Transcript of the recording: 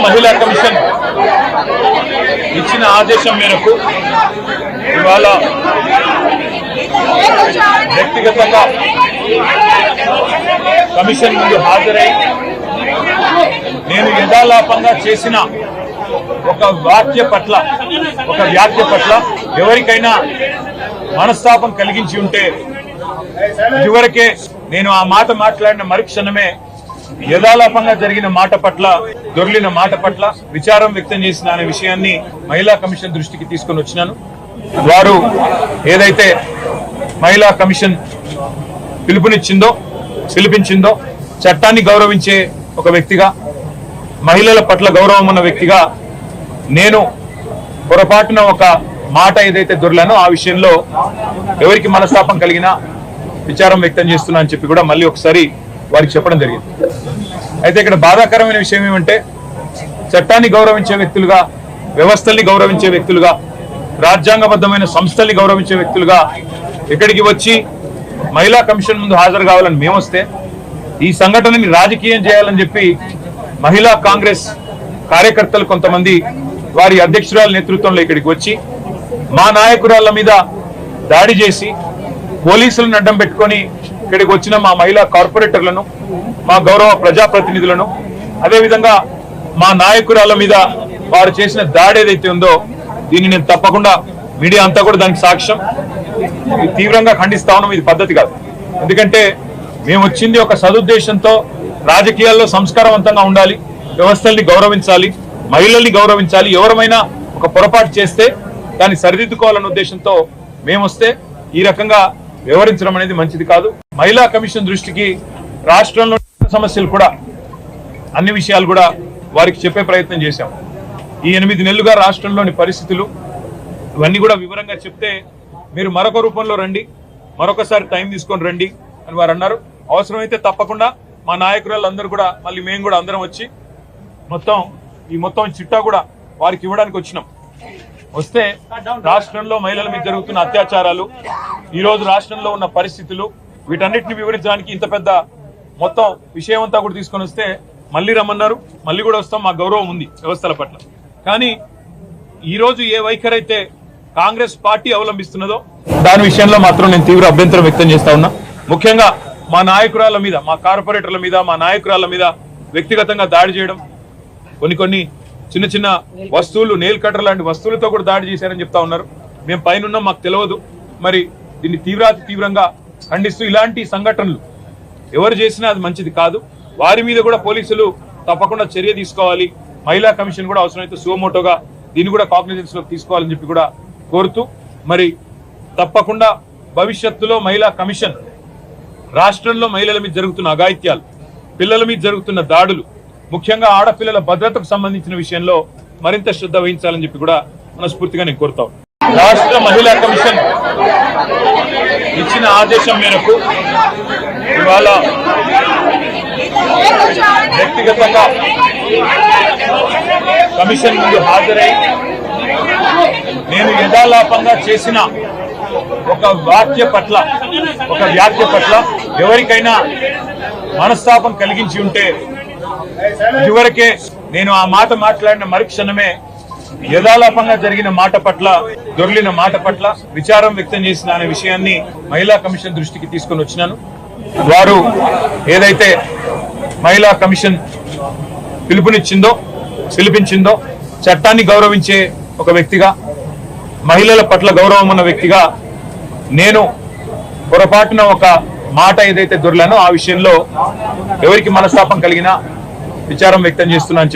మహిళా కమిషన్ ఇచ్చిన ఆదేశం మేరకు ఇవాళ వ్యక్తిగతంగా కమిషన్ ముందు హాజరై నేను యథాలాపంగా చేసిన ఒక వ్యాఖ్య పట్ల ఎవరికైనా మనస్తాపం కలిగించి ఉంటే ఇదివరకే నేను ఆ మాట మాట్లాడిన మరుక్షణమే యథాలాపంగా జరిగిన మాట పట్ల దొర్లిన మాట పట్ల విచారం వ్యక్తం చేసిన అనే విషయాన్ని మహిళా కమిషన్ దృష్టికి తీసుకొని వచ్చినాను. వారు ఏదైతే మహిళా కమిషన్ పిలిపించిందో చట్టాన్ని గౌరవించే ఒక వ్యక్తిగా, మహిళల పట్ల గౌరవం ఉన్న వ్యక్తిగా నేను పొరపాటున ఒక మాట ఏదైతే దొరలానో ఆ విషయంలో ఎవరికి మనస్తాపం కలిగినా విచారం వ్యక్తం చేస్తున్నా అని చెప్పి కూడా మళ్ళీ ఒకసారి వారికి చెప్పడం జరిగింది. అయితే ఇక్కడ బాధాకరమైన విషయం ఏమంటే చట్టాన్ని గౌరవించే వ్యక్తులుగా, వ్యవస్థల్ని గౌరవించే వ్యక్తులుగా, రాజ్యాంగబద్ధమైన సంస్థల్ని గౌరవించే వ్యక్తులుగా ఇక్కడికి వచ్చి మహిళా కమిషన్ ముందు హాజరు కావాలని మేము వస్తే ఈ సంఘటనని రాజకీయం చేయాలని చెప్పి మహిళా కాంగ్రెస్ కార్యకర్తలు కొంతమంది వారి అధ్యక్షురాల నేతృత్వంలో ఇక్కడికి వచ్చి మా నాయకురాళ్ల మీద దాడి చేసి పోలీసులను అడ్డం పెట్టుకొని ఇక్కడికి వచ్చిన మా మహిళా కార్పొరేటర్లను, మా గౌరవ ప్రజాప్రతినిధులను, అదేవిధంగా మా నాయకురాళ్ల మీద వారు చేసిన దాడి ఏదైతే ఉందో దీన్ని నేను తప్పకుండా మీడియా అంతా కూడా దానికి సాక్ష్యం తీవ్రంగా ఖండిస్తా ఉన్నాం. ఇది పద్ధతి కాదు. ఎందుకంటే మేము వచ్చింది ఒక సదుద్దేశంతో రాజకీయాల్లో సంస్కారవంతంగా ఉండాలి, వ్యవస్థల్ని గౌరవించాలి, మహిళల్ని గౌరవించాలి. ఎవరమైనా ఒక పొరపాటు చేస్తే దాన్ని సరిదిద్దుకోవాలన్న ఉద్దేశంతో మేము వస్తే ఈ రకంగా వివరించడం అనేది మంచిది కాదు. మహిళా కమిషన్ దృష్టికి రాష్ట్రంలో సమస్యలు కూడా, అన్ని విషయాలు కూడా వారికి చెప్పే ప్రయత్నం చేశాం. ఈ 8 నెలలుగా రాష్ట్రంలోని పరిస్థితులు ఇవన్నీ కూడా వివరంగా చెప్తే మీరు మరొక రూపంలో రండి, మరొకసారి టైం తీసుకొని రండి అని వారు అన్నారు. అవసరమైతే తప్పకుండా మా నాయకురాళ్ళందరూ కూడా మళ్ళీ మేము కూడా అందరం వచ్చి మొత్తం చిట్టా కూడా వారికి ఇవ్వడానికి వచ్చినాం. వస్తే రాష్ట్రంలో మహిళల మీద జరుగుతున్న అత్యాచారాలు, ఈ రోజు రాష్ట్రంలో ఉన్న పరిస్థితులు, వీటన్నిటిని వివరించడానికి ఇంత పెద్ద మొత్తం విషయం అంతా కూడా తీసుకొని వస్తే మళ్ళీ రమ్మన్నారు. మళ్ళీ కూడా వస్తాం, మా గౌరవం ఉంది వ్యవస్థల పట్ల. కానీ ఈ రోజు ఏ వైఖరి అయితే కాంగ్రెస్ పార్టీ అవలంబిస్తున్నదో దాని విషయంలో మాత్రం నేను తీవ్ర అభ్యంతరం వ్యక్తం చేస్తా ఉన్నా. ముఖ్యంగా మా నాయకురాళ్ల మీద, మా కార్పొరేటర్ల మీద, మా నాయకురాళ్ల మీద వ్యక్తిగతంగా దాడి చేయడం, కొన్ని చిన్న వస్తువులు, నెయిల్ కటర్ లాంటి వస్తువులతో కూడా దాడి చేశారని చెప్తా ఉన్నారు. మేము పైన మాకు తెలియదు. మరి దీన్ని తీవ్రంగా ఖండిస్తూ ఇలాంటి సంఘటనలు ఎవరు చేసినా అది మంచిది కాదు. వారి మీద కూడా పోలీసులు తప్పకుండా చర్య తీసుకోవాలి. మహిళా కమిషన్ కూడా అవసరమైతే సుమోటోగా దీన్ని కూడా కాగ్నిజెన్స్ లోకి తీసుకోవాలని చెప్పి కూడా కోరుతూ, మరి తప్పకుండా భవిష్యత్తులో మహిళా కమిషన్ రాష్ట్రంలో మహిళల మీద జరుగుతున్న అఘాయిత్యాలు, పిల్లల మీద జరుగుతున్న దాడులు, ముఖ్యంగా ఆడపిల్లల భద్రతకు సంబంధించిన విషయంలో మరింత శ్రద్ధ వహించాలని చెప్పి కూడా మనస్ఫూర్తిగా నేను కోరుతాను. రాష్ట్ర మహిళా కమిషన్ ఇచ్చిన ఆదేశం మేరకు ఇవాళ వ్యక్తిగతంగా కమిషన్ ముందు హాజరై నేను యథాలాపంగా చేసిన ఒక వ్యాఖ్య పట్ల ఎవరికైనా మనస్తాపం కలిగించి ఉంటే ఇదివరకే నేను ఆ మాట మాట్లాడిన మరుక్షణమే యథాలాపంగా జరిగిన మాట పట్ల దొర్లిన మాట పట్ల విచారం వ్యక్తం చేసిన అనే విషయాన్ని మహిళా కమిషన్ దృష్టికి తీసుకొని వచ్చినాను. వారు ఏదైతే మహిళా కమిషన్ పిలిపించిందో చట్టాన్ని గౌరవించే ఒక వ్యక్తిగా, మహిళల పట్ల గౌరవం ఉన్న వ్యక్తిగా నేను పొరపాటున ఒక మాట ఏదైతే దొరలానో ఆ విషయంలో ఎవరికి మనస్తాపం కలిగినా విచారం వ్యక్తం చేస్తున్నా అని